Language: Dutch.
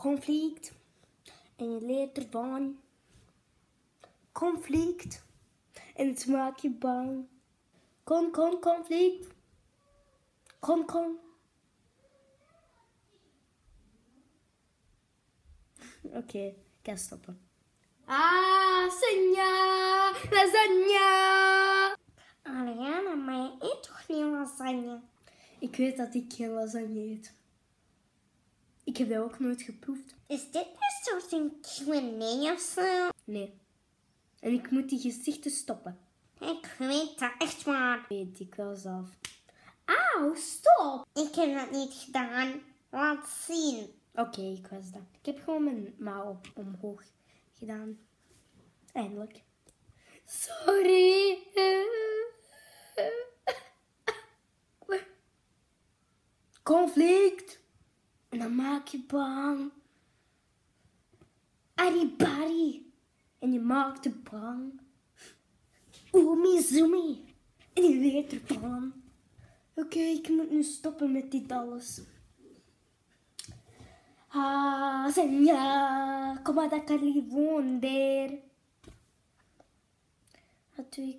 conflict. En je leert ervan. Conflict. En het maakt je bang. Conflict. Kom. Oké, ik ga stoppen. Lasagne. Ariana, maar je eet toch niet lasagne? Ik weet dat ik geen lasagne eet. Ik heb dat ook nooit geproefd. Is dit een soort van Q&A of zo? Nee. En ik moet die gezichten stoppen. Ik weet dat echt waar. Weet ik wel zelf. Auw, stop! Ik heb dat niet gedaan. Laat zien. Oké, ik was dat. Ik heb gewoon mijn mouw omhoog gedaan. Eindelijk. Sorry. Conflict. En dan maak je bang. Aribari. En je maakt je bang. Oomizoomi. En je weet ervan. Oké, ik moet nu stoppen met dit alles. Senja, kom maar dat kan wonder. Wat doe ik?